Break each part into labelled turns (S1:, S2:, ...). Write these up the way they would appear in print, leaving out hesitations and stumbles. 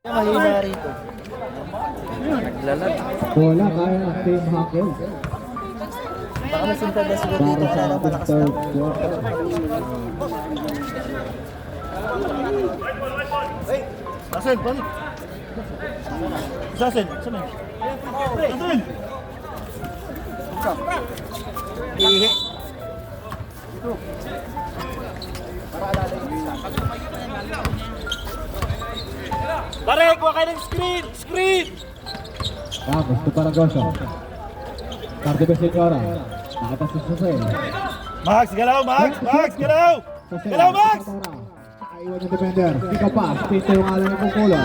S1: Mahina rito. Naglalag.
S2: Bola kaya ng Team Hackers.
S1: Baka masinta na siguro dito.
S2: Para sa
S1: Sana
S2: ating
S1: malakas
S2: third
S1: na.
S2: quarter.
S3: Asen, balik. Asen, asen. Asen.
S1: Ihi.
S3: Pare, kuha kayo ng screen! Screen!
S2: Tapos ito para Goso. Cardibe Senyora. Nakatas sa Jose.
S3: Max, galaw! Max! Max, galaw! Galaw, Max!
S2: Iwan yung defender. Pick up pass. Pito yung alam ng kukulong.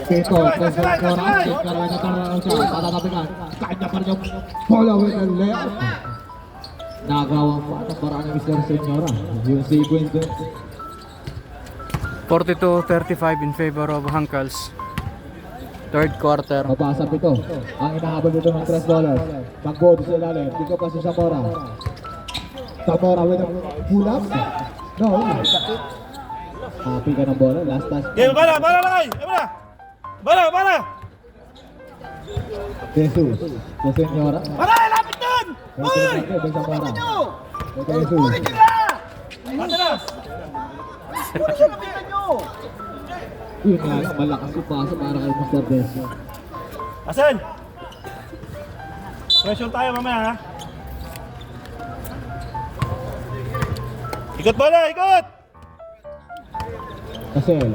S2: Pito. Pito Senyora. Senyora na tarang siya. Tatatapikan. Kanya pa rin yung bola with the left. Nagawang pa ang paraan ng Mr. Senyora. Yung sequence.
S4: 42-35 in favor of Hankals. Third quarter.
S2: Mabasa Pito. Ang inahabol dito ng 3 ballers. Magbodo sa ilalim. Pick up pass si Zamora. Zamora with a pull-up. No. Happy ka ng bola. Last pass.
S3: Okay, bala! Bala lang kayo! Bala! Bala! Bala!
S2: Jesus. Sa Senyora.
S3: Bala! Lapit doon! Uy!
S2: Ito Zamora. Ito Jesus.
S3: Basta na!
S2: Yun nga, malakas yung paso para kay Mr. Desi.
S3: Asen! Pressure tayo mamaya, ha? Ikot bola! Ikot!
S2: Kasel.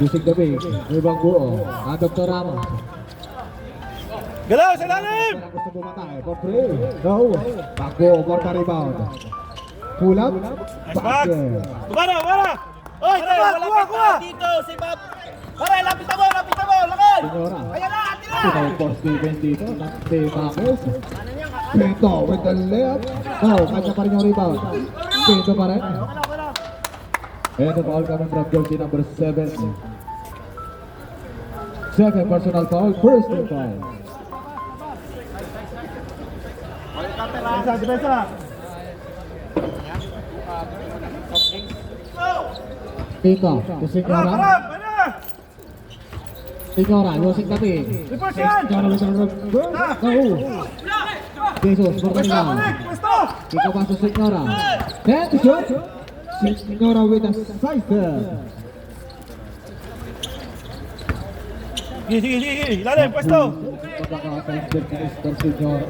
S2: Yusik Dabig. May ibang buo. Dr. Ramos.
S3: Galaw sa lalim!
S2: Parang gusto bumatay. For free. No. Bagbuo. Porta rebound. Pull up.
S3: Nice box! Bumara! Bumara! Oy! Kuha!
S1: Dito, si Bob. Pare, lapit mo! Lapit mo! Lakad!
S2: Senyora.
S1: Ayan na! Atin na!
S2: Pinag-force defense dito. Si Marcos. Pinto with the left. Oh, kanya pa rin yung rebound. Pinto pa rin. And the foul coming from jersey number 7. Second personal foul. First team foul.
S3: Depensa! Depensa!
S2: Pinto. Si Senyora.
S3: Harap! Ano?
S2: Senyora. Yusik Dabi.
S3: Reverse yan!
S2: Senyora with the reverse. No. Jesus. For the
S3: Pwesto!
S2: rebound.
S3: Balik! Pwesto!
S2: Pick up pass to Senyora. And the shot. Senyora with a sizer.
S3: Sige, sige, sige! Ilalim! Pwesto!
S2: Pagkakasizer si Mr. Senyora.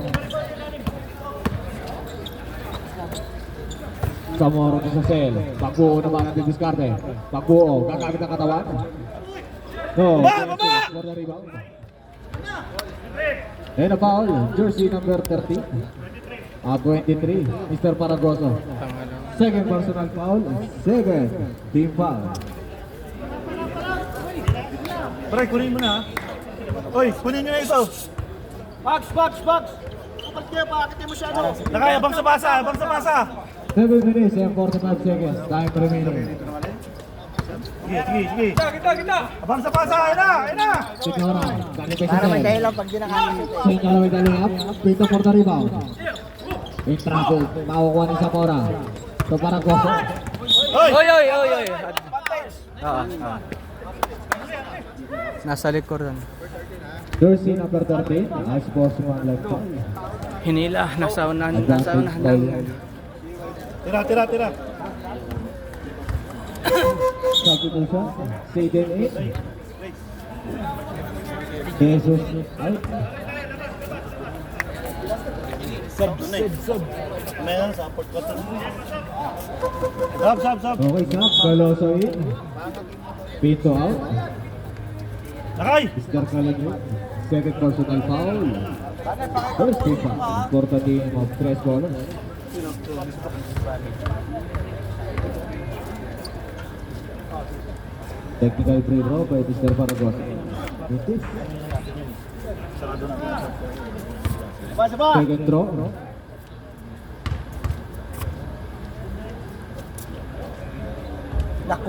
S2: Zamora to sa cell. Pagbuo naman ang diskarte. Pagbuo. Gagamit ang katawan. No.
S3: Baba!
S2: For the rebound. And a foul. Jersey number 30. 23. Mr. Paragoso. Second personal foul. Second team foul.
S3: Pre, kunin mo na, ha? Oy, kunin nyo na ito!
S1: Box! Box! Box! Kapag niya, bakit mo siya ano?
S3: Nakay, abang sa basa! Abang sa basa!
S2: 7 minutes and 45 seconds. Time remaining.
S3: Sige, sige, sige! Kita! Abang sa basa! Ayun na! Ayun na!
S2: Senyora. Galing kay
S1: Para may
S2: Sisel.
S1: dahilan pag di nakalimit.
S2: Senyora with the layup. Pito for the rebound. In traffic. Makukuha ni Zamora. So Paragoso.
S3: Oy!
S4: Oy! Nasa likuran.
S2: Jersey number 13. As boss one left.
S4: Hinila, nasa unahan
S2: Advantage by
S4: namin.
S3: Tira, tira, tira!
S2: substitution. Saden 8. Jesus out.
S3: Sub, sub! Meron sa port ko. Sub, sub, sub!
S2: Okay, Sab. Galoso in. Pito out.
S3: Nakay!
S2: Mr. Calagyo. Second personal foul. First team foul. For the team of 3 ballers. Technical free throw by Mr. Paragoso. It is
S1: Saba!
S2: second throw.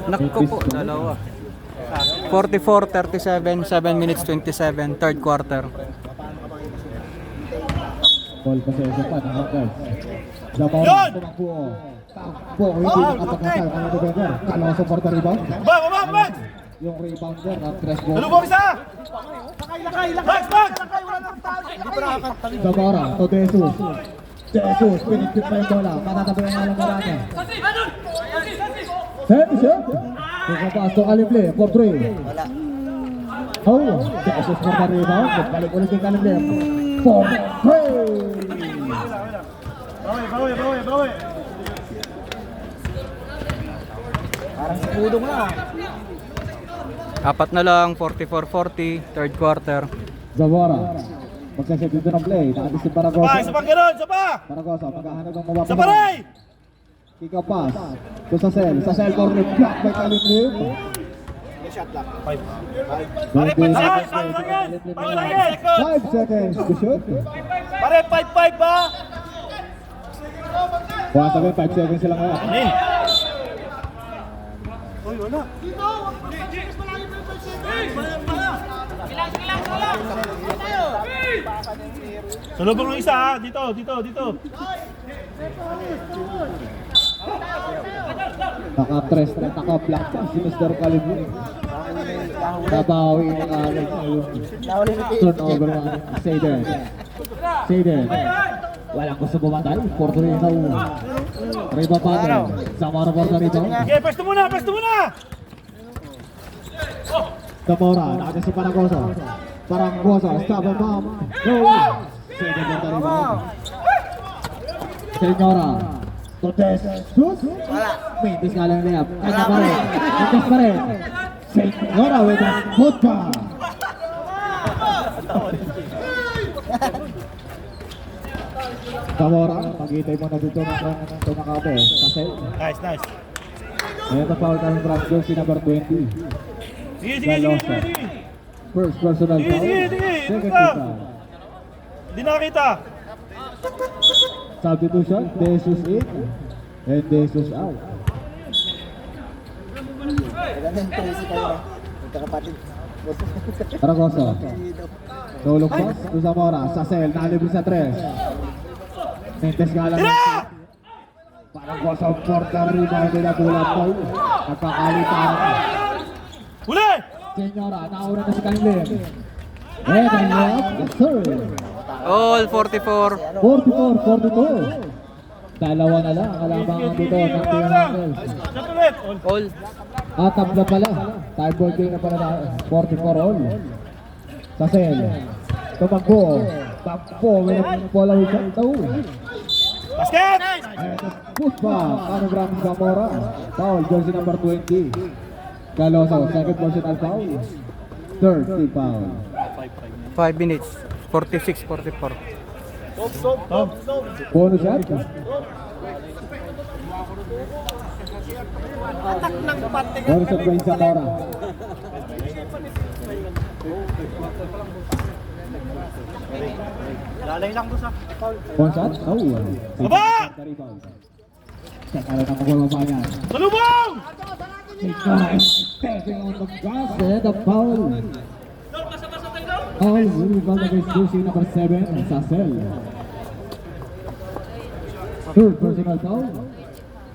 S4: Nakko po, dalawa. 44-37, 7 minutes 27, third quarter.
S2: Ball possession pa ng Hackers. Zamora
S3: Yun!
S2: tumakbo. Po, hindi nakapagkasal ang defender. Caloso for the rebound.
S3: Baba!
S2: Yung rebounder at tres ball.
S3: Talubong isa!
S1: Lakay!
S3: Max!
S1: Lakay, wala nang tao. Hindi pa nakakantali.
S2: Zamora to Jesus. Jesus, pinigpit pa yung bola. Matatabi ang alam marami. Head shot. Pagkapas to Alible, for 3.
S1: Wala.
S2: Oh, Jesus for the rebound. Balik ulit yung Alible. For 3.
S3: Bawi!
S1: Parang si Pudong na.
S4: Apat na lang, 44-40, third quarter.
S2: Zamora. Magsaset dito ng play. Nakadisip Paragosa.
S3: Isa pang gano'n! Isa pa!
S2: Paragosa, maghahanap ng mababa.
S3: Isa pa rin!
S2: Kick out pass. To Sasel. Sasel for the block by Kaliplim.
S1: Shot lang.
S2: 5 seconds to shoot.
S3: Pare, 5-5 ba?
S2: Once again, 5 seconds sila ngayon.
S3: Anin! Uy, wala. Salubong ng isa ha. Dito.
S2: Naka-press na, naka-block pa si Mr. Kaliplim. Nabawi ng alam turnover mga Sayden. Walang gusto bumatay. Porto Rico. Riba Patel. Zamora Porto Rico.
S3: Okay, pwesto muna!
S2: Zamora. Nakita si Paragosa. Paragosa. Stop and bomb. Go. Sayden Porto Rico. Senyora. Totes. Shoot. Mintis nga lang layup. Kanya pa rin. Mintis pa rin. Senyora with a football. Zamora, pag-itay mo na dito ng tumakabe. Kasi,
S3: Nice.
S2: ayan na foul coming from jersey number 20.
S3: Sige.
S2: First personal foul.
S3: Sige.
S2: Second
S3: Ito.
S2: foul.
S3: Hindi nakakita.
S2: Substitution, Jesus in. And Jesus out.
S1: Ganun crazy kayo. Magkakapatid.
S2: Paragosa. Tulong pass to Zamora. Sasel, nalibre sa 3. Mentes nga lang.
S3: Tira!
S2: Paragosa for the rebound nila tulad po. Nagkakalitan.
S3: Huli!
S2: Senyora, nauna na si Kanilin. And ang layup, yes sir.
S4: All 44.
S2: 44-42. Dalawa na lang, kalabangan dito ng Team Hangels.
S3: Shot ulit!
S4: All.
S2: At tabla pala, time ball game na pala tayo. 44 all. Sasel, tumakbo. Takbo, may bola with shot daw.
S3: Basket!
S2: And football, ano Ramos Zamora. Foul, jersey number 20. Galoso, second personal foul. Third team foul.
S4: 5 minutes, 46-44.
S3: Tom.
S2: Bonus shot. Bonus shot by Zamora.
S1: Lalay lang doon sa foul.
S2: Bonus shot. Oh.
S3: Baba!
S2: Sakala ng magbababa niya.
S3: Salubong!
S2: Senyora is stepping on the gas and the foul. All will rebound against jersey number 7, Sasel. Third personal foul.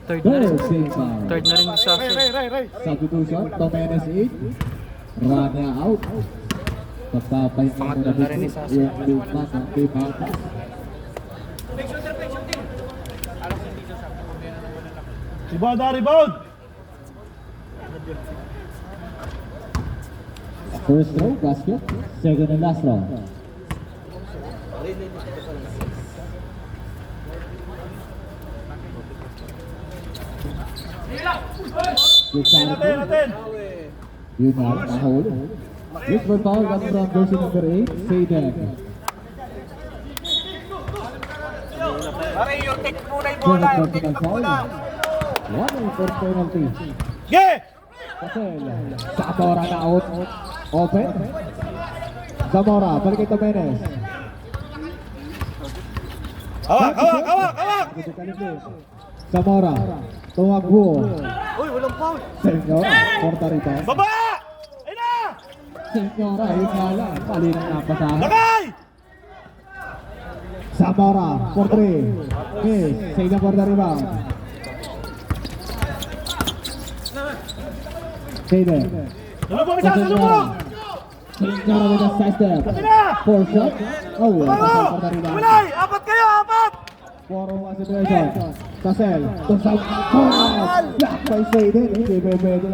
S4: Third na rin.
S2: Third team foul.
S4: Third na rin sa
S2: Substitution, Tomenes 8. Rania out. Pagpapayin
S4: Pangatlo na rin ni Sasel.
S2: yung lupa ng team Hangels.
S3: Ibada rebound!
S2: First row, basket. Second and last round.
S3: Natin!
S2: Yun na, nakahuli. This one foul comes from jersey number 8, Sayden.
S1: Pare, yung take muna yung
S2: Second
S1: bola.
S2: personal foul. 1 for penalty.
S3: Ge!
S2: Sasel. Zamora na out. Open. Zamora, balik kay Tomenes.
S3: Hawak!
S2: Zamora, tumakbo.
S1: Uy, walang foul.
S2: Senyora, porta rito.
S3: Baba! Ayun na!
S2: Senyora, yun nga lang. Mali ng napasahan.
S3: Lakay!
S2: Zamora, for 3. Miss, Sayden for the rebound. Hayden.
S3: Salubong isa, salubong!
S2: Senyora with a side step.
S3: Kapila!
S2: 4 shot. Oh,
S3: Paro! Kulay! Apat kayo, apat!
S2: 4-1 situation. Casel. Tusal. Block by Hayden. Hindi pwede.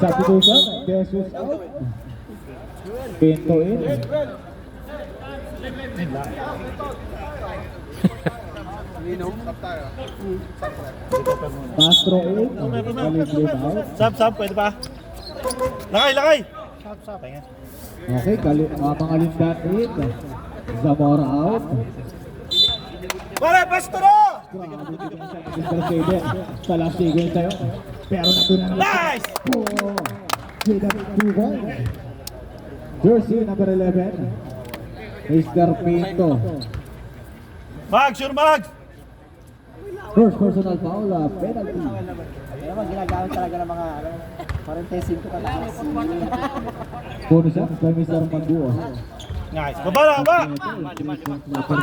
S2: Substitution. Jesus out. Pinto in. Castro in. Maliblin out.
S3: Sab, pwede pa? Lakay!
S2: Okay, mga lindan in. Zamora out.
S3: Pare, pasto na!
S2: Grabe din siya Mr. Hayden. Sa last sequence sa'yo. Pero nandun na
S3: Nice!
S2: Hayden 2-1. Jersey number 11. Mr. Pinto.
S3: Mag, sure mag!
S2: First personal foul, penalty.
S1: Alam mo, ginagamit talaga ng mga 45 kataas.
S2: Bonus shot by Mr. Manduo.
S3: Nice. Baba na, baba!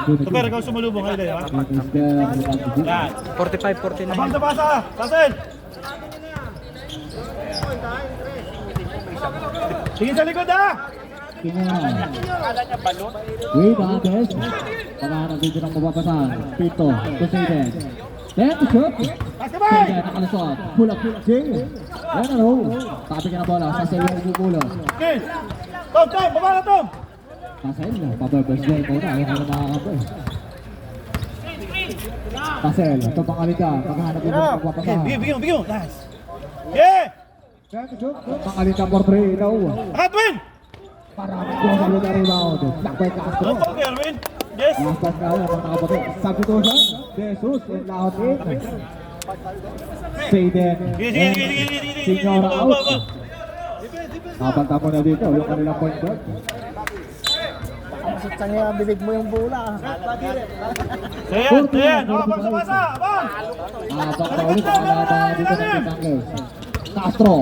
S3: Super, ikaw sumulubong kayo ha? Yan.
S4: 45-49.
S3: Abang sa pasa! Sasel! Tingin sa likod ha!
S2: Wait, Andes. Pagkahanap dito ng mapapasan. Pinto, Kusayden. Then to shoot. Kusayden, nakalusot. Pull up, Jay. Yan ano. Tabi ka na bola. Sasel yung bubulo.
S3: Okay! Tom! Baba na Tom!
S2: Sasel, pababas game muna. Ayaw ka na makakabay. Sasel, ito pangalita. Pagkahanap dito ng mapapasan.
S3: Bigyan! Nice! Yeah!
S2: Then to shoot. Pangalita for 3. Ikaw.
S3: Hatwin!
S2: Maraming goal sa lugar rebound. Black by Castro.
S3: Ano pa, Erwin? Yes!
S2: Nastas nga yan, ang nakapatid. Substitution, Jesus, in lahat in. Sayden, and Senyora out. Kapanta mo na dito, yung kanilang point guard.
S1: Sa tangin ang bibig mo yung bola.
S3: Ayan! Abang sa pasa! Abang!
S2: Baka ulit ang kalaban dito ng Kitangles. Castro,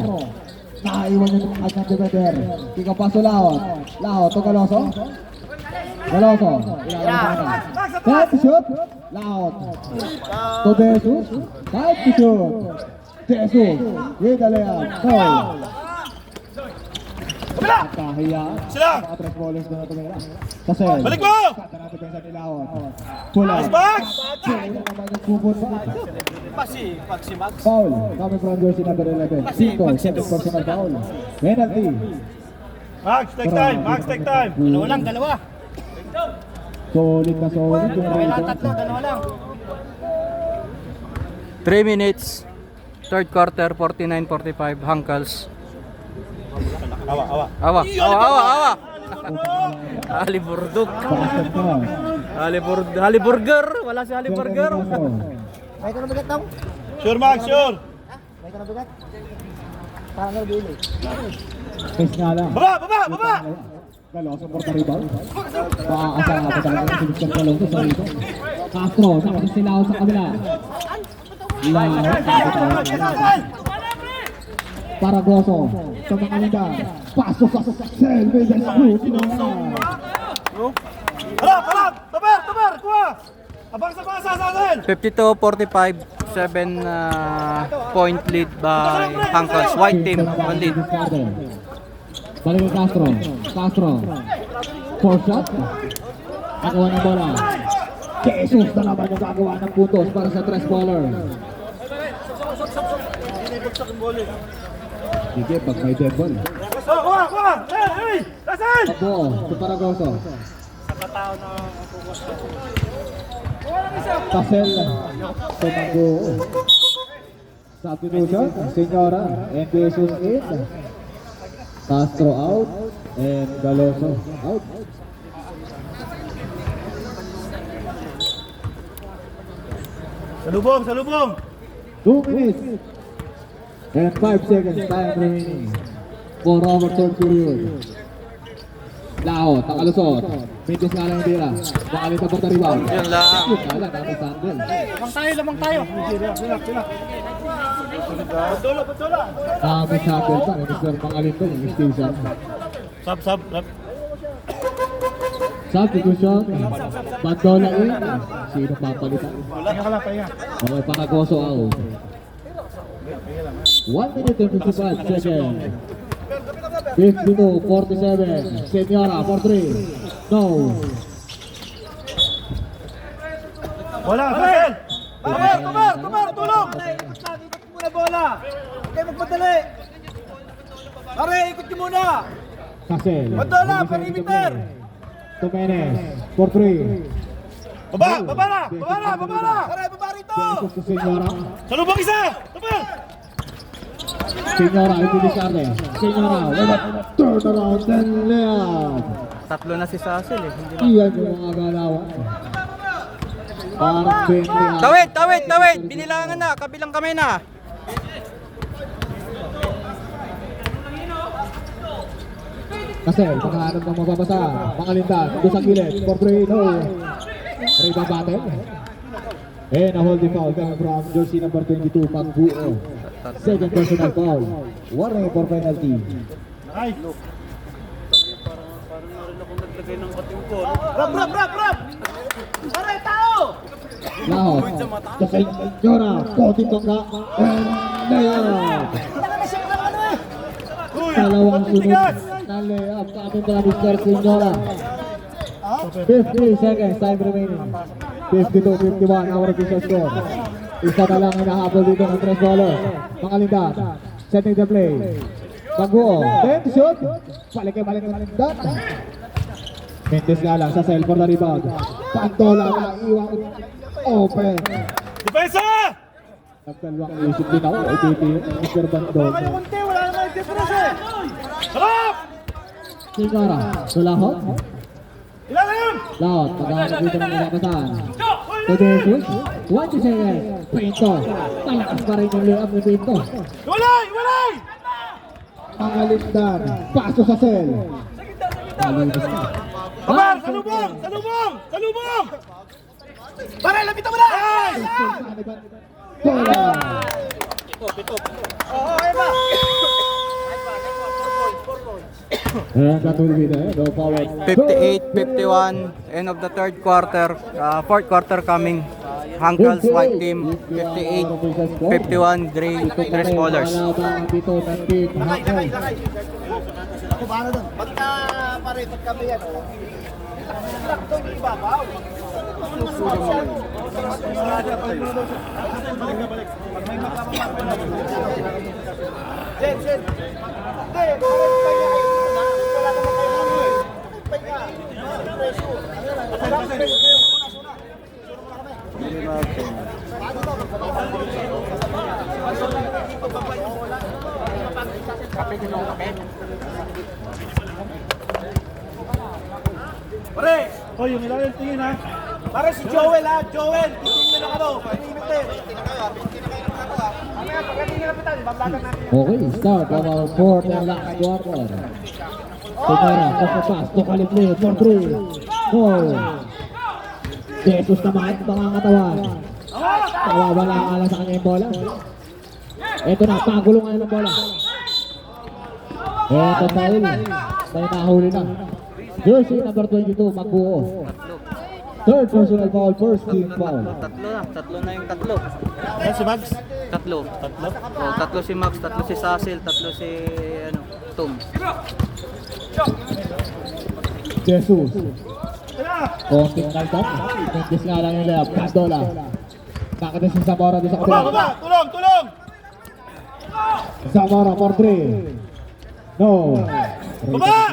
S2: naiwan yung kanyang defender. Kika paso Lahot. Lahot, to Galoso. Galoso, ilalang sana. Time to shoot. Lahot. To Jesus. Time to shoot. Jesus, with the layup. Foul.
S3: Kabila!
S2: Kahiya.
S3: Sila!
S2: Mga tres ballers na tumira. Kasi,
S3: Balik mo!
S2: kata natin pensa ni Lahot. Pull out.
S3: Nice box!
S2: Kaya naman yung bubunta.
S1: Pagsimag.
S2: Foul, coming from jersey number 11. Cinco, second personal foul. Penalty.
S3: Max, take time!
S1: Dalawa.
S2: Solid na solid.
S1: Dalawa lang.
S4: 3 minutes. Third quarter, 49-45. Hankals.
S3: Awa!
S4: Awa! Haliburdok.
S2: Basket na.
S4: Haliburger. Wala si Haliburger.
S1: May ka na bigat daw?
S3: Sure, Max, sure!
S1: May ka na bigat? Parang nabili.
S2: Face nga lang.
S3: Baba!
S2: Galoso for the rebound. Paaasahan pa talaga si Mr. Galoso sa rito. Castro, nakasilaw sa kabila. Paragoso, sa mga linda. Pasok sa Selve del Scoot.
S3: Harap! Taber! Kuha! Abang sa pasa, Sasel!
S4: 52-45. 7 point lead by Hankals. White team, one lead.
S2: Balik kay Castro. 4 shot. Nakuha ng bola. Jesus na naman yung gagawa ng puntos para sa tres baller. Sige, pag may dead ball.
S3: Kuha! Hey! Sasel!
S2: Abo, si Paragoso. Casel, Tumago. Substitution, Senyora, and Jesus in. Castro out, and Galoso out.
S3: Salubong!
S2: 2 minutes and 5 seconds time remaining for our third period. Lao, takalusot. Mintis nga lang yung tira. Makalita po taribaw.
S4: Yun lang.
S2: Yun nga lang, dapat sandal.
S1: Lamang tayo.
S3: Patulo!
S2: Kami sandal pa, ni Mr. Pangalito, yung station.
S3: Sab.
S2: Substitution, Bandola in. Sino papalitan?
S3: Pahinga ka lang.
S2: Okay, Paragoso out. 1 minute and 55 seconds. 52-47. Senyora for 3. No.
S3: Wala, Sasel!
S1: Tumer, tulong! Ikot muna bola. Okay, magpadali. Pare, ikot nyo muna.
S2: Sasel.
S1: Madala, perimeter.
S2: Tumenes for 3.
S3: Baba na!
S1: Pare, baba rito.
S2: Jesus to Senyora.
S3: Salubong isa! Tumer!
S2: Senyora, ito di Carne. Senyora, with a turnaround and layup.
S4: Tatlo na si Sasel eh. Hindi na.
S2: Iyan yung mga galawan. Parang 20.
S4: Tawid! Binilangan na, kabilang kamay na.
S2: Kasi, pagkahanap ng mababasa. Mga lindan, doon sa gilid. For 3, no. Rebound battle. And a holding foul coming from jersey number 22, Magbuo. Second personal foul. Warning for penalty.
S3: Ay!
S1: Rap. Pare, tao.
S2: Lahot. Sa Senyora, koting tongga. And layup.
S1: Taka na siya ng ano eh.
S2: Dalawang sunod na layup. Kapit na Mr. Senyora. 50 seconds time remaining. 52-51 our official score. Isa na lang hinahabol dito ng tres baller. Mga lindan, setting the play. Magbuo, then shoot. Balik ng lindan. Mendes nga lang sa cell for the rebound. Pantola na iwan. Open.
S3: Depensa!
S2: Nagdalawang isip din ako. IPP, Mr. Bandol.
S1: Kayo kunti, wala naman yung difference eh.
S3: Sarap!
S2: Senyora, sulahot.
S3: Ilalim!
S2: Lahot, pagkakit dito ng ilapasan. Tudesus, 20 seconds. Pinto. Malakas pa rin yung layup ni Pinto.
S3: Walay!
S2: Mga lindan, paso sa cell.
S3: Abar! Salubong!
S1: Pare, lapitan mo na.
S2: Bola.
S1: Oo, ayun ba?
S2: And that will be the no foul.
S4: 58-51, end of the third quarter. Fourth quarter coming. Hankals white team, 58-51, Gray Ballers.
S2: Dito ng team Hankals.
S1: Ako ba na doon? Pagka may ano, lang doon yung ibabaw. Jen. Hindi, parang pahinga kayo muna. Wala naman kayo ano eh. Pahinga. Preso. Wala kayo kayo. Suna kami. Pare!
S3: Hoy, yung ilalim tingin ha.
S1: Pare si Joel ha, Joel! Titingin na ano, perimeter! Mamaya, pagdating na napitan, bablagan natin.
S2: Okay, start of our fourth and last quarter. Tumara, pass, tukalipli, for 3. Goal. Jesus naman, mga katawan. Nawawala nga lang sa kanya yung bola. Ito na, pagulong ng bola. Ito foul. May nahuli na. Jersey number 22, Magbuo. Third personal foul, first team foul.
S4: Tatlo na yung tatlo.
S3: Ayan si Mags.
S4: Tatlo? Oh, tatlo si Max, tatlo si Sasel, tatlo si Tom.
S2: Jesus. Konting naltap. Mendes nga lang yung layup. Pantola. Nakita si Zamora doon sa kabila.
S3: Baba! Tulong!
S2: Zamora for 3. No.
S3: Baba!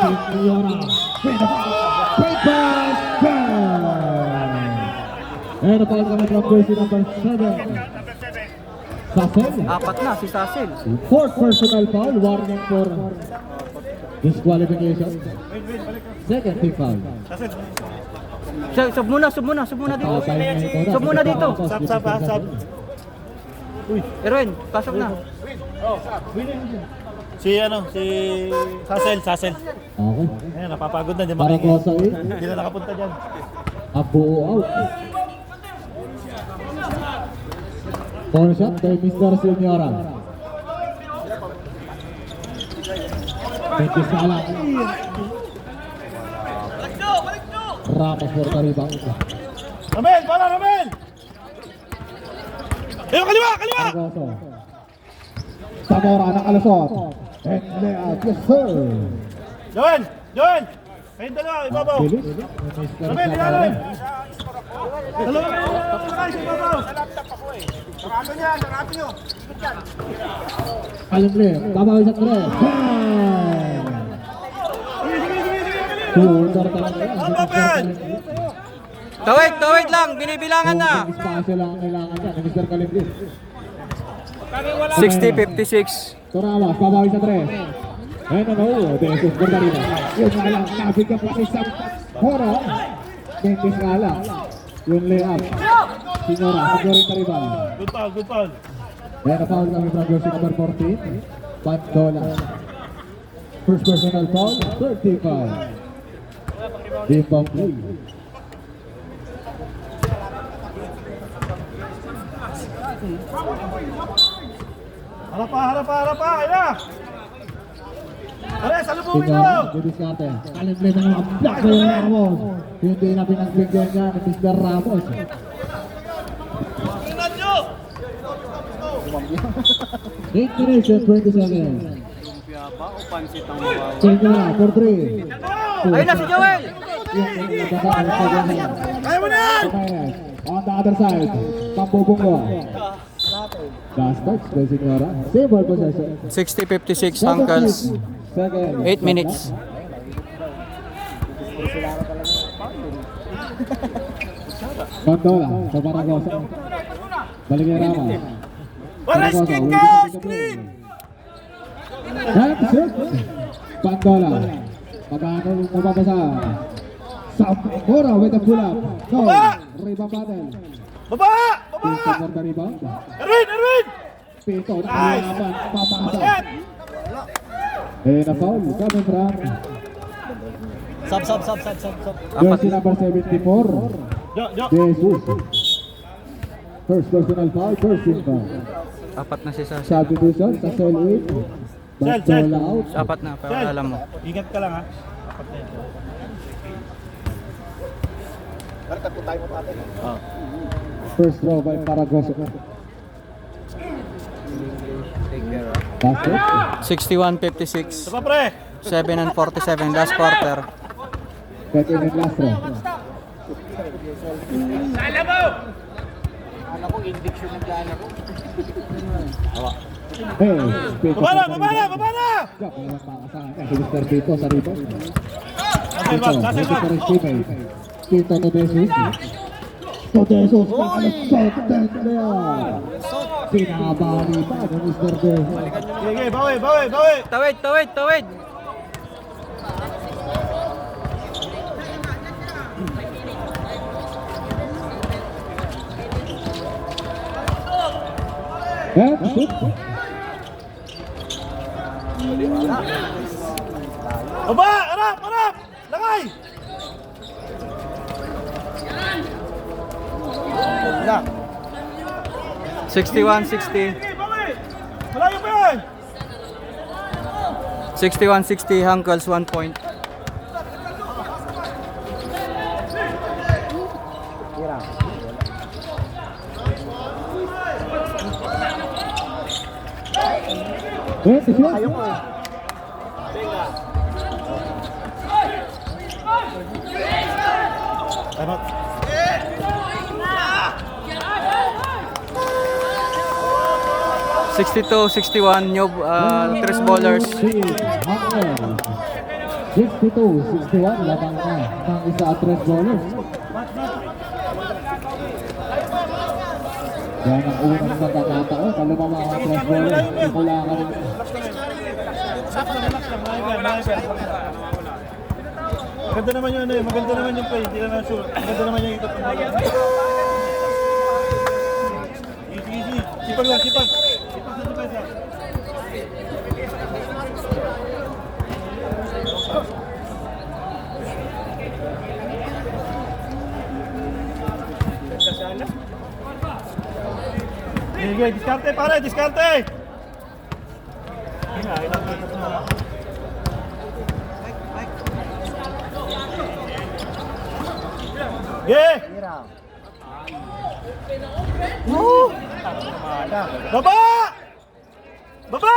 S2: Senyora. Great pass. And a foul coming from jersey number 7. Sasel.
S4: Apat na si Sasel.
S2: Fourth personal foul. Warning for disqualification. Second team foul.
S4: Sub muna dito. Sub muna dito.
S3: Sab.
S4: Erwin, pasok na.
S3: Si Sasel.
S2: Okay.
S3: Ayan, napapagod na. Di
S2: Para ko sa
S3: Hindi na nakapunta dyan.
S2: Abuo out. Corner shot kay Mr. Senyora. Mendes na lang. Ramos for the rebound.
S3: Ramel! Ayun, kaliwa, kaliwa!
S2: Paragoso. Zamora nakalusot. And layout, yes sir.
S3: Joel! Joel! Kayong dalawa, ibabaw!
S2: Bilis.
S3: Sabi, ilalim! Dalawa kayo, sakay sa ibabaw!
S1: Sarado niya, sarado niyo. Ikot yan.
S2: Alimli, babaw isang tres.
S3: Sige, sige, sige, sige!
S2: Suundar talaga.
S3: Open!
S4: Tawid lang, binibilangan na.
S2: Espasyo lang ang kailangan niya ni Mr. Kalimlis.
S4: 60-56.
S2: Torawas, babaw isang tres. And ano, Jesus Gordarina. Yun nga lang, nabigyan pa si Sam Horo. Mendes nga lang. Yung layup. Sinora, Sigurong Taribal.
S3: Good foul, good foul!
S2: Then a foul coming from jersey number 14. Pandola. First personal foul, 35. Dimbang play.
S3: Harap pa, harap pa, harap pa! Kaya na! Pare, salubungin mo!
S2: Sinora, didiskarte. Kalimli ng mga block na yung Ramos. Hindi na pinagbigyan niya ni Mr. Ramos.
S3: Tingnan nyo!
S2: 8 minutes and 20 seconds. Sinora, for 3.
S4: Ayun na si Joel!
S3: Kaya mo na yan!
S2: On the other side, Pambubungo. Last touch by Sinora. Same ball possession.
S4: 60-56 Uncles.
S2: Second.
S4: 8 minutes.
S2: Pandola sa Paragosa. Balik ni Ramos.
S3: Pare, screen kayo! Screen!
S2: That's it. Pandola. Magkano mababasa. Zamora with the pull-up. No. Rebound battle.
S3: Baba!
S2: Pinto
S3: Baba!
S2: for the rebound.
S3: Erwin! Erwin!
S2: Pinto nakalaban. Papasa.
S3: Basket!
S2: And a foul coming from jersey number 74.
S3: Jo, Jo!
S2: Jesus. First personal foul, first team foul.
S4: Apat na si Sasha.
S2: Substitution sa cell 8. Pandola out.
S4: Apat na, pero alam mo.
S3: Ingat ka lang ha. Apat na ito.
S1: Tatlo tayo mo pati.
S2: First throw by Paragosa. Basket.
S4: 61-56.
S3: Ito pa pre!
S4: 7-47 last quarter.
S2: Second and last throw. Hey, Pito.
S3: Baba na! Baba na! Baba na!
S2: Walang makasahan niya. Si Mr. Pito sa rebound.
S3: Nasel
S2: Pito,
S3: Nasel
S2: Pito for his teammate. Pito to Jesus. To Jesus. Nakalusot. Dendea. Pinabali pa ni Mr. Jesus.
S3: Sige, bawi, bawi, bawi!
S4: Tawid!
S2: And shoot.
S3: Baba! Harap! Harap! Langay!
S1: Na.
S4: 61-60.
S3: Sige, bawi! Malayo pa yan!
S4: 61-60 Uncles 1 point.
S2: And the shot.
S3: Time out.
S4: Sixty-two, 61 new tres ballers.
S2: 62, 61, labang na ng isa at tres ballers. Yan ang unang pagkakataon. Kaluma mga tres ballers. Simula ka rin.
S3: Maganda naman yung ano eh, maganda naman yung play, hindi na sure. Maganda naman yung ikot ng bola. Easy. Sipag lang, sipag. Sipag sa depensa. Sige, diskarte pare, diskarte! Yeah! Baba! Baba!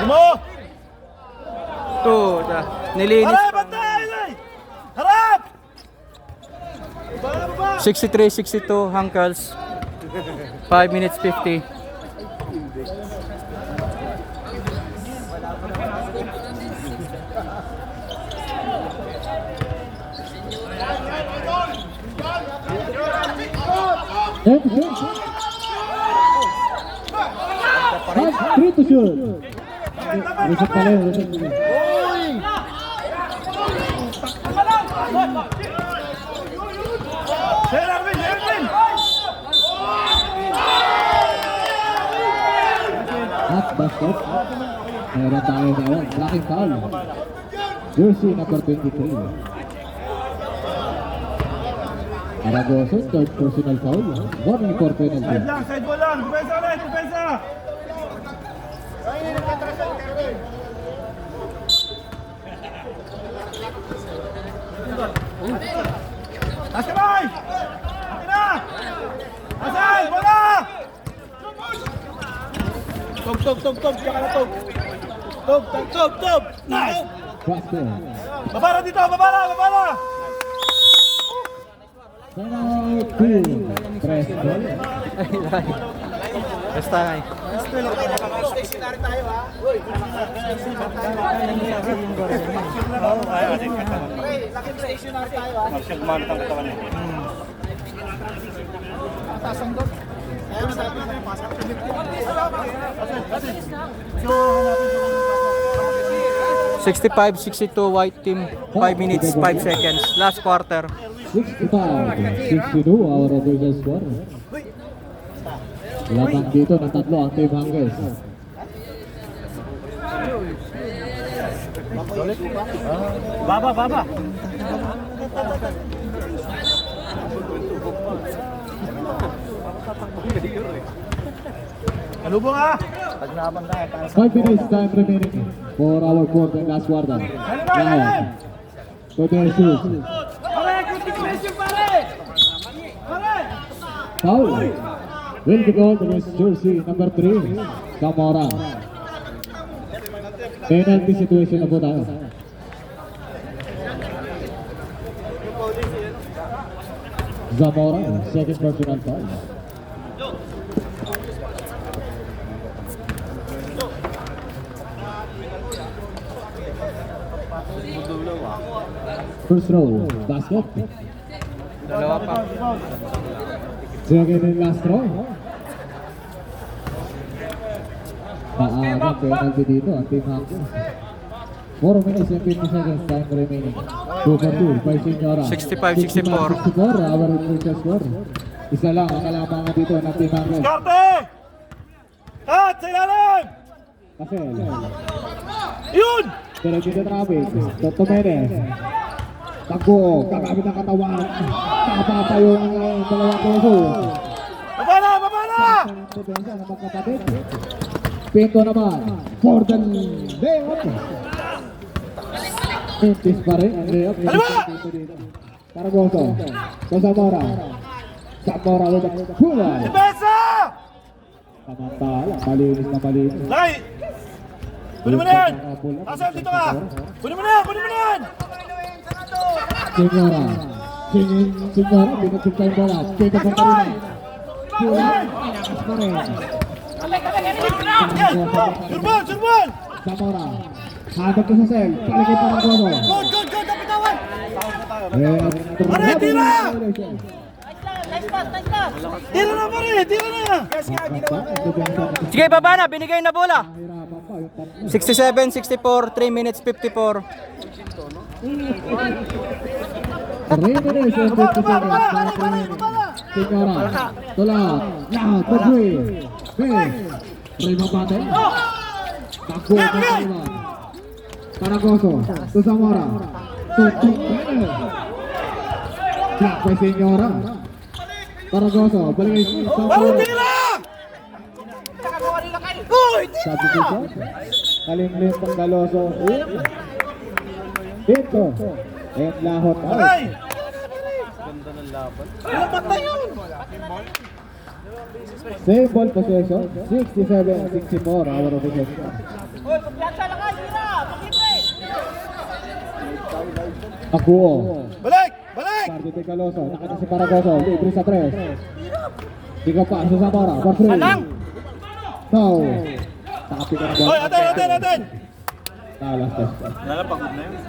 S3: Mo!
S4: Nilinis.
S3: Harap! Bantay! Harap!
S4: 63-62 Hankals. 5 minutes 50.
S2: Three to shoot. Reset pala yun, reset pala.
S3: Sir Arvin! Arvin!
S2: At basket. Meron tayo ngayon. Blocking foul. Jersey number 23. Aragoso, third personal foul. Warning for penalty.
S3: Side lang! Side ball lang! Depensa ulit! Depensa! Taas kamay! Akin na! Asal! Bola! Tog! Diyan ka na tog! Tog! Nice!
S2: Basket.
S3: Babara dito! Babara!
S2: Penalty two. Press ball.
S4: Basta nga eh.
S1: Stationary tayo ha. Pre, laki stationary tayo ha. Tasang doon. Ayun sabi ko yung pasok.
S4: 65-62 white team. 5 minutes 5 seconds. Last quarter.
S2: 65-62 our official score. Lamang dito ng tatlo ang Team Hankals.
S3: Baba! Alubong ha!
S2: 5 minutes time remaining for our fourth and last quarter. Now, to their shoes. Foul will be called against jersey number 3, Zamora. Penalty situation na po tayo. Zamora, second personal foul. First row, basket.
S4: Dalawa pa.
S2: Second and last row. Maaga penalty dito ang Team Hankals. 4 minutes and 50 seconds time remaining. 2 for 2, by Senyora.
S4: 65-64.
S2: 64, our official score. Isa lang ang kalamangan dito ng Team Hankals.
S3: Skarte! At! Sa ilalim!
S2: Kasel.
S3: Yun!
S2: Diretso na traffic. Toto Menes. Tago, kagamit ang katawan. Napatayo ang dalawang peso.
S3: Baba na!
S2: Depensa na magkapatid. Pinto naman. For the layup. Pintis pa rin. Layup. Caragoso. To Zamora. Zamora with a pull-up.
S3: Depensa!
S2: Samantala. Malinis na malinis.
S3: Laki! Kunin mo na yan! Asal, dito ka! Kunin mo na yan!
S2: Senyora. Senyora. Pinagkita yung bola. Pinto pa rin. Pull-up. Inakas pa rin.
S3: Surbal!
S2: Zamora. Hanap ko sa cell. Paligay pa ng gono.
S3: Good! Kapitawan!
S2: Pare,
S3: tira! Tira na pare! Tira na!
S4: Sige, baba na. Binigay na bola. 67-64. 3 minutes 54.
S2: 3 minutes and 50 seconds. Senyora. Tulad. Lahat. Pagwi. Base. Prima bate. Takbo pa Taiwan. Caragoso. To Zamora. To Tumene. Flat by Senyora. Paragoso, balik kay Zamora. Substitution. Kalimlim pang Galoso. Dito. And lahot out.
S3: Ay!
S2: Same ball possession. 67-64. Our official. Akuo.
S3: Balik! Balik!
S2: Parte de Galoso. Nakita si Paragoso. Libre sa 3. Ikaw pa sa Zamora. For 3. No. Takapi ka na ball.
S3: Hoy, atin!
S2: Last test.
S3: Nalapagod na yun.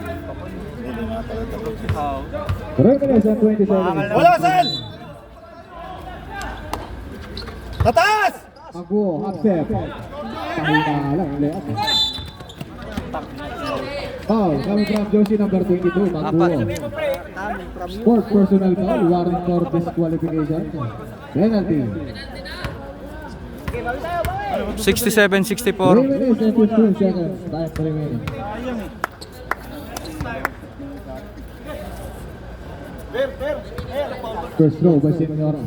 S2: 3 minutes and 20 seconds.
S3: Wala, Sel! Tataas!
S2: Akuo. Half step. Pahina lang. Layup. Foul coming from jersey number 22, Magbuo. Fourth personal foul, warning for disqualification. Penalty.
S4: 67-64.
S2: 3 minutes and 15 seconds. Time remaining. First throw by Senyora.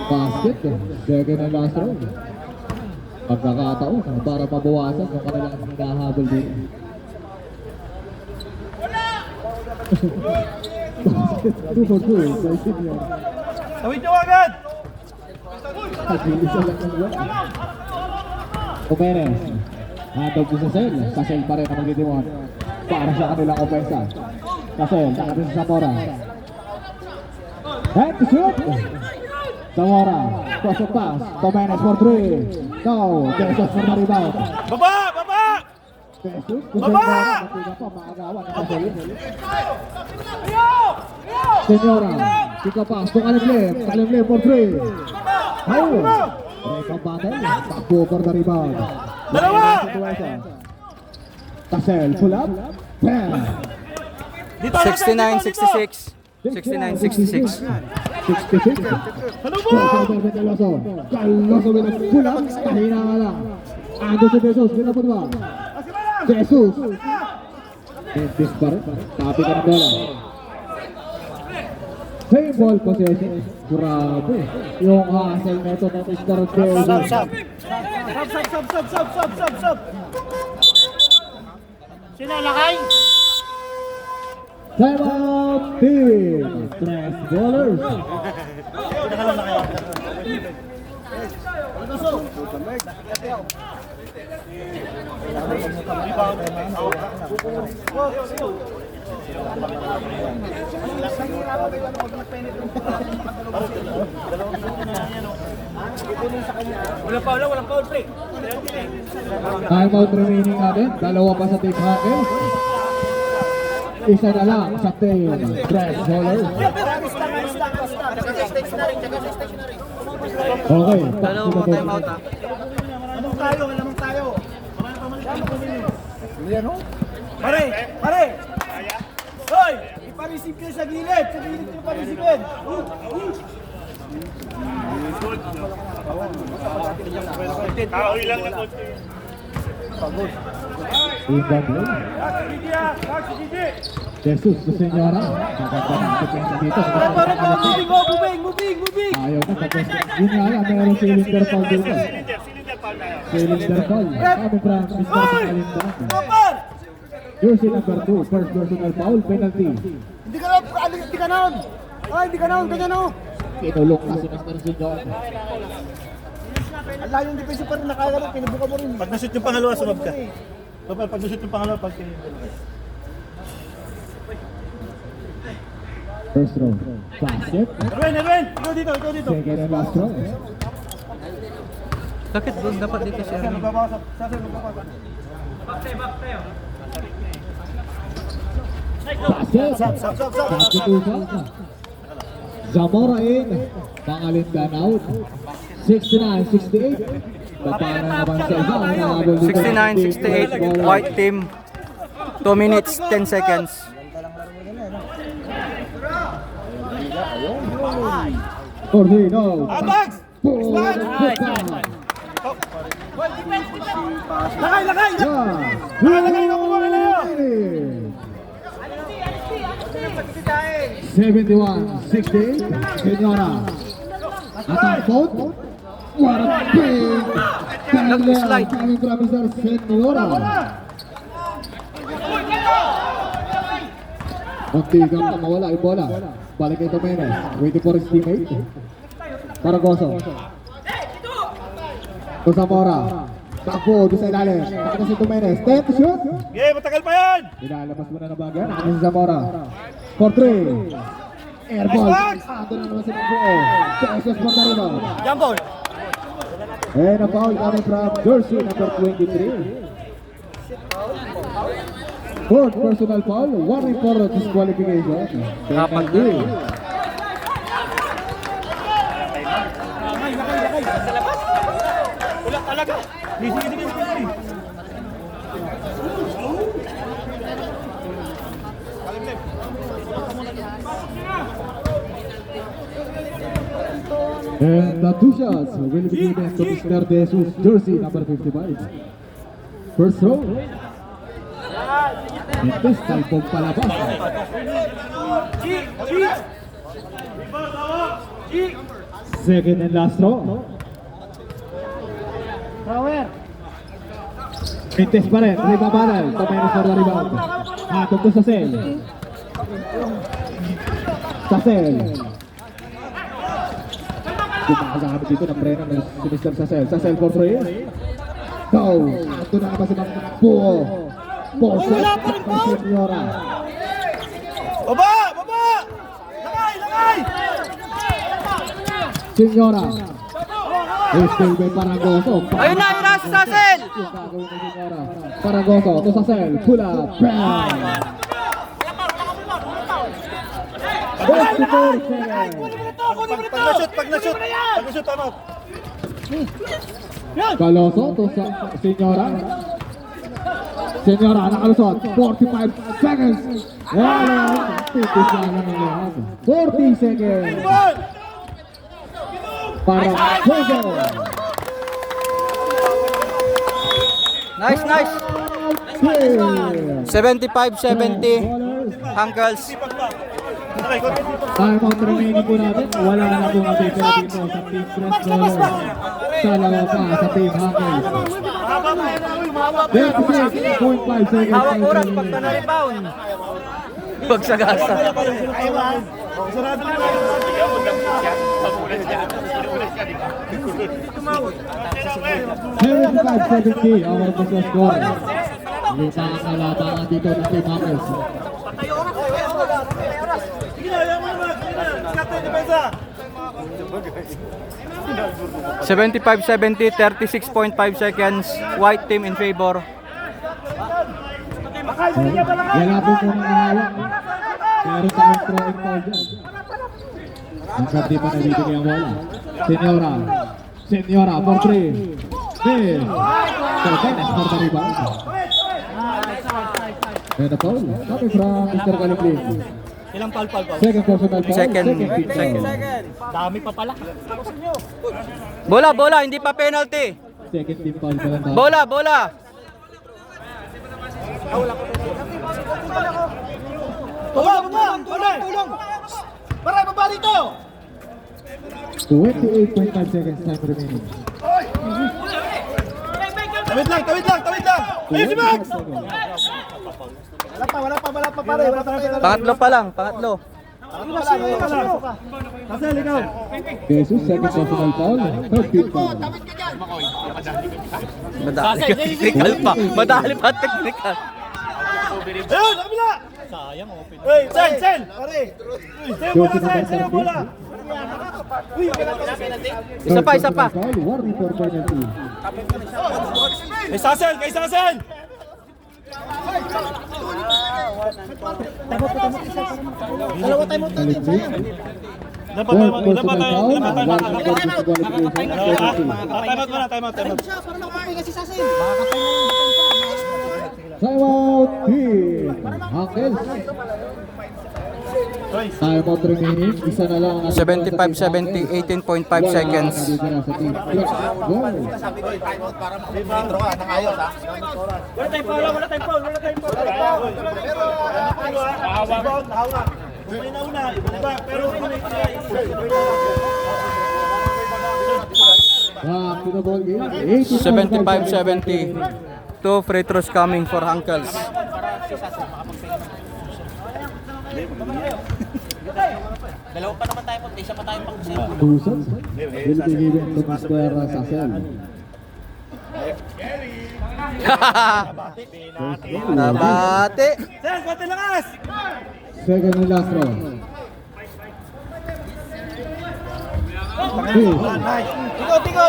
S2: Basket, second and last round. Pagkakataon para mabawasan ang kanilang hinahabol dito. Basket, 2 for 2 by Senyora.
S3: Tawid nyo agad!
S2: Isa lang ang wala. Jimenez. Handog sa Sel. Sa Sel pa rin ang magdidiwan para sa kanilang ofensa. Sa Sel, nakatin sa Zamora. And to shoot! Zamora, cross the pass. Jimenez for 3. No, Jesus for the rebound.
S3: Baba! Baba!
S2: Jesus,
S3: Baba!
S2: Hindi pa maagawan ng Sel. Senyora, pick up pass to Kalimlim for 3. Oh! Break up battle, Takbo for the rebound.
S3: Dalawa!
S2: Tasel, pull up. Bam!
S3: Dito, dito!
S4: 69-66. 69-66.
S2: 66.
S3: Salubo!
S2: Galoso with a pull up. Pahina nga lang. Ando si Jesus, bila po ba? Jesus! This pa rin. Tapi ka ng bola. Same ball possession. Grabe. Yung hustle neto ng Mr. Jesus.
S3: Sub! Sinalakay!
S2: Time out team. Tres ballers.
S3: Walang foul, pre.
S2: Time out remaining natin. Dalawa pa sa team Hakel. Isa na lang sa team Tres ballers. Okay.
S4: Dalawa mo time out, ha?
S1: Lamang tayo.
S3: Pare! Hoy!
S1: Ipareceive kayo sa gilid. Sa gilid kayo pareceive.
S3: Kahoy lang na coach.
S2: Inga play. Jesus sa Senyora. Kakaganda dito.
S1: Moving.
S2: Ayaw na tapos. Yun nga lang, meron cylinder foul dito. Cylinder foul. Kami from Mr. Kalindan. Jersey number 2, first personal foul, penalty.
S1: Hindi ka naon. Ganyan o.
S2: Kinulong kasi Mr. Senyora.
S1: Ang layo yung defense pa rin nakagano, pinubuka mo rin.
S3: Pag nashoot yung pangalawa, sumab ka. Pag nashoot yung pangalawa, pag
S2: First row. Basket.
S3: Erwin! Ikaw dito!
S2: Second and last row.
S4: Bakit doon dapat dito siya?
S3: Magbabasok.
S2: Basket. Substitution. Zamora in. Pangalindan out. 69-68. Paano naman sa isa?
S4: 69-68. White team. 2 minutes, 10 seconds.
S2: For 3, no.
S3: Abax!
S2: Pull.
S1: Lakay, lakay!
S2: Lagay
S3: na po kami Leo.
S2: 71-68, Senora. Attack vote. What a big
S4: Nag-slide.
S2: coming from Mr. Senora. Unti kang mawala yung bola. Balik kay Tomenes. Waiting for his teammate. Paragoso. Zamora. Takbo, doon sa ilalim. Nakita si Tomenes. 10 to shoot.
S3: Okay, matagal pa yan.
S2: Nilalabas mo na ng bagay. Nakita si Zamora. For 3. Airball. Ando na naman si Magbuo. Jesus Montarino.
S1: Jump ball.
S2: And a foul coming from jersey number 23. Fourth personal foul. Warning for disqualification. Penalty.
S3: Wala talaga. Sige.
S2: And the two shots will be given to Mr. De Jesus, jersey number 55. First throw. And this time po palabas. Second and last throw. Mintes pa rin, rebound. Tomenes for the rebound. Hatog to Sasel. Kumakasama dito ng preno ng si Mr. Sasel. Sasel for 3. Go! Ito na naman si Magbuo.
S1: Wala pa rin foul!
S2: Senora.
S3: Baba! Lakay!
S2: Senora. Still by Paragoso.
S4: Ayun na, yun na si Sasel!
S2: Yung gagawin ni Senora. Paragoso to Sasel. Pull up. Bang! 54 seconds.
S3: Pag na-shoot, tama.
S2: Caloso to Senora. Senora nakalusot. 45 seconds. Wala. Titis lang ang lahat. 40 seconds. Para Fuego.
S4: Nice. 75-70. Hankals.
S2: Time out remaining po natin. Wala na po ang dito sa team press roller. Sa lawa pa sa team Hankels. 36.5 seconds.
S4: Hawak oras pag na-rebound. Pagsagasa.
S3: Sarado na.
S2: 75-70 our business score. Kita ang labangan dito ng team Hankels.
S3: Sige na, ayaw mo naman. Skate, depensa.
S4: 75-70, 36.5 seconds. White team in favor.
S2: Wala po po nang hawak. Meron tayong throwing foul dyan. Hanggang di pa nabibigay ang bola. Senora for 3. Miss. Tomenes for the rebound. And a foul coming from Mr. Caliplin.
S3: Ilang pal.
S2: Second personal foul.
S4: Second.
S2: Team foul.
S3: Dami pa pala.
S4: Bola, hindi pa penalty.
S2: Second team foul pa lang tayo.
S4: Bola.
S1: Tulong! Para, baba dito!
S2: 28.5 seconds time remaining.
S3: Tawid lang. Ayun si Max!
S1: Wala pa pare.
S4: Pangatlo pa lang, pangatlo.
S3: Nasel, ikaw.
S2: Jesus, second personal foul. Third team foul.
S4: Madali ka technical pa. Madali pa technical.
S3: Ayun, sa kabila! Sayang, open. Hey, Sel! Pare! Sa'yo bola!
S4: Isa pa.
S2: Foul, warning for penalty.
S3: Kay Sasel!
S1: Dalawa tayo mo tayo.
S3: Dapat time out.
S1: Siya, para makapahinga si Sasel.
S2: Time out team Hankels. Time out remaining. Isa na lang ang
S4: 75-70, 18.5 seconds.
S2: Natitira sa team. Go.
S1: Sabi ko, time out para makapintro ka ng ayos, ha?
S3: Wala tayong foul, wala tayong foul, wala tayong foul.
S1: Pero,
S3: Nahawa. May nauna, iba, pero
S2: Back to the ball game.
S4: 75-70. 2 free throws coming for Hankals.
S5: Dalawa pa naman tayo, isa pa tayo pang save.
S2: Tusan. Will be given to Square Sasel.
S4: Nabate.
S3: Sir, konti lakas!
S2: Second and last round.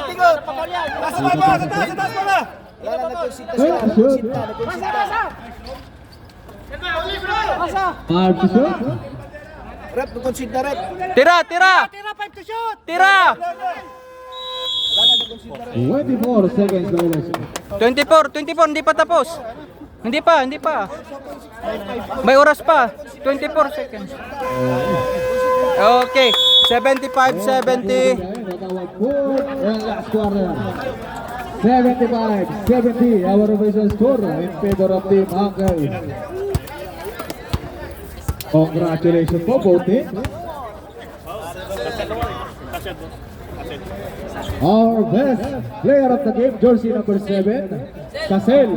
S1: tigo!
S3: Nasa baba, sa taas pala!
S1: Wala na nagkonsinta
S2: Hey,
S1: siya.
S2: shoot.
S1: Nagkonsinta.
S2: Hard to shoot.
S1: Rep, nagkonsinta, rep.
S4: Tira, tira!
S3: Tira, 5 to shoot!
S4: Tira!
S2: 24 seconds violation.
S4: 24, hindi pa tapos. Hindi pa. May oras pa. 24 seconds. Okay, 75-70.
S2: Natawag po ang last quarter. 75-70 our official score in favor of Team Uncle. Congratulations po both teams. Our best player of the game, jersey number 7, Casel.